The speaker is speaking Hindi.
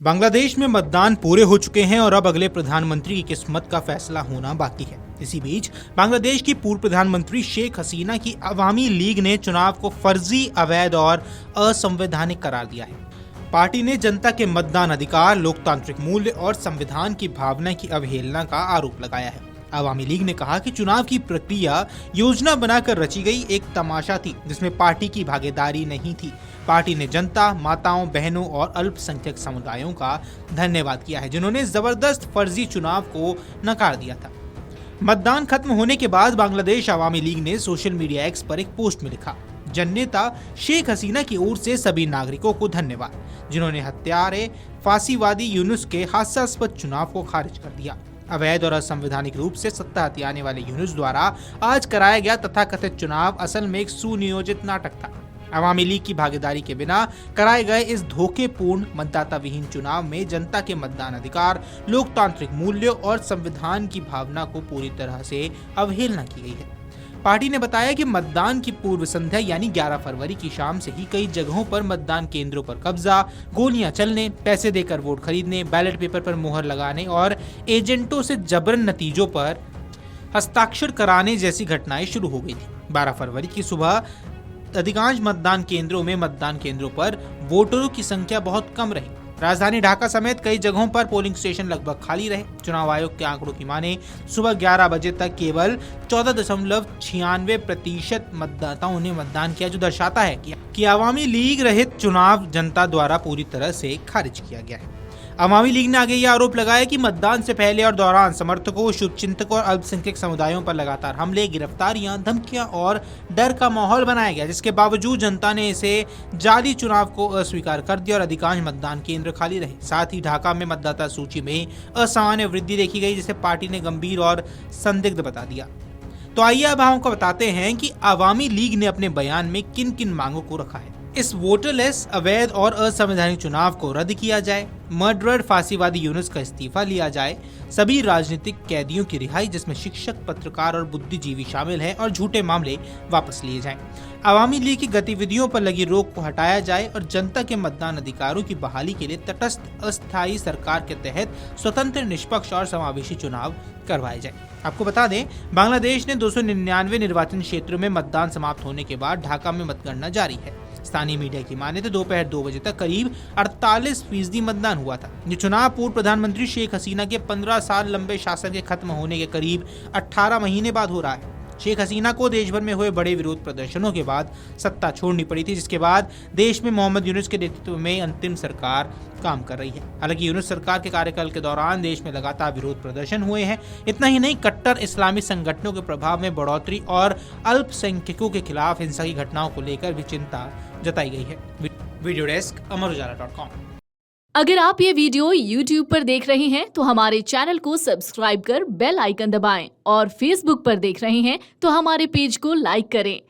बांग्लादेश में मतदान पूरे हो चुके हैं और अब अगले प्रधानमंत्री की किस्मत का फैसला होना बाकी है। इसी बीच बांग्लादेश की पूर्व प्रधानमंत्री शेख हसीना की अवामी लीग ने चुनाव को फर्जी, अवैध और असंवैधानिक करार दिया है। पार्टी ने जनता के मतदान अधिकार, लोकतांत्रिक मूल्य और संविधान की भावना की अवहेलना का आरोप लगाया है। अवामी लीग ने कहा कि चुनाव की प्रक्रिया योजना बनाकर रची गई एक तमाशा थी जिसमें पार्टी की भागीदारी नहीं थी। पार्टी ने जनता, माताओं, बहनों और अल्पसंख्यक समुदायों का धन्यवाद किया है जिन्होंने जबरदस्त फर्जी चुनाव को नकार दिया था। मतदान खत्म होने के बाद बांग्लादेश अवामी लीग ने सोशल मीडिया एक्स पर एक पोस्ट में लिखा, जननेता शेख हसीना की ओर से सभी नागरिकों को धन्यवाद जिन्होंने हत्यारे फांसीवादी यूनुस के हास्यास्पद चुनाव को खारिज कर दिया। अवैध और असंवैधानिक रूप से सत्ता हथियाने वाले यूनुस द्वारा आज कराया गया तथाकथित चुनाव असल में एक सुनियोजित नाटक था। अवामी लीग की भागीदारी के बिना कराए गए इस धोखेपूर्ण मतदाता विहीन चुनाव में जनता के मतदान अधिकार, लोकतांत्रिक मूल्यों और संविधान की भावना को पूरी तरह से अवहेलना की गई है। पार्टी ने बताया कि मतदान की पूर्व संध्या यानी 11 फरवरी की शाम से ही कई जगहों पर मतदान केंद्रों पर कब्जा, गोलियां चलने, पैसे देकर वोट खरीदने, बैलेट पेपर पर मुहर लगाने और एजेंटों से जबरन नतीजों पर हस्ताक्षर कराने जैसी घटनाएं शुरू हो गई थी। 12 फरवरी की सुबह अधिकांश मतदान केंद्रों पर वोटरों की संख्या बहुत कम रही। राजधानी ढाका समेत कई जगहों पर पोलिंग स्टेशन लगभग खाली रहे। चुनाव आयोग के आंकड़ों की माने सुबह 11 बजे तक केवल 14.96% मतदाताओं ने मतदान किया, जो दर्शाता है कि अवामी लीग रहित चुनाव जनता द्वारा पूरी तरह से खारिज किया गया है। अवामी लीग ने आगे यह आरोप लगाया कि मतदान से पहले और दौरान समर्थकों, शुभचिंतकों और अल्पसंख्यक समुदायों पर लगातार हमले, गिरफ्तारियां, धमकियां और डर का माहौल बनाया गया, जिसके बावजूद जनता ने इसे जाली चुनाव को अस्वीकार कर दिया और अधिकांश मतदान केंद्र खाली रहे। साथ ही ढाका में मतदाता सूची में असामान्य वृद्धि देखी गई, जिसे पार्टी ने गंभीर और संदिग्ध बता दिया। तो आइए अब हम आपको बताते हैं कि अवामी लीग ने अपने बयान में किन किन मांगों को रखा है। इस वोटरलेस, अवैध और असंवैधानिक चुनाव को रद्द किया जाए, मर्डरर फांसीवादी यूनुस का इस्तीफा लिया जाए, सभी राजनीतिक कैदियों की रिहाई जिसमें शिक्षक, पत्रकार और बुद्धिजीवी शामिल हैं और झूठे मामले वापस लिए जाएं। अवामी लीग की गतिविधियों पर लगी रोक को हटाया जाए और जनता के मतदान अधिकारों की बहाली के लिए तटस्थ, अस्थायी सरकार के तहत स्वतंत्र, निष्पक्ष और समावेशी चुनाव करवाए जाए। आपको बता दें, बांग्लादेश ने 299 निर्वाचन क्षेत्रों में मतदान समाप्त होने के बाद ढाका में मतगणना जारी है। स्थानीय मीडिया की माने तो दोपहर 2 बजे तक करीब 48% मतदान हुआ था। ये चुनाव पूर्व प्रधानमंत्री शेख हसीना के 15 साल लंबे शासन के खत्म होने के करीब 18 महीने बाद हो रहा है। शेख हसीना को देश भर में हुए बड़े विरोध प्रदर्शनों के बाद सत्ता छोड़नी पड़ी थी, जिसके बाद देश में मोहम्मद यूनुस के नेतृत्व में अंतरिम सरकार काम कर रही है। हालांकि यूनुस सरकार के कार्यकाल के दौरान देश में लगातार विरोध प्रदर्शन हुए हैं। इतना ही नहीं, कट्टर इस्लामी संगठनों के प्रभाव में बढ़ोतरी और अल्पसंख्यकों के खिलाफ हिंसा की घटनाओं को लेकर भी चिंता जताई गई है। वीडियो डेस्क अमरउजाला.com। अगर आप ये वीडियो YouTube पर देख रहे हैं तो हमारे चैनल को सब्सक्राइब कर बेल आइकन दबाएं और Facebook पर देख रहे हैं तो हमारे पेज को लाइक करें।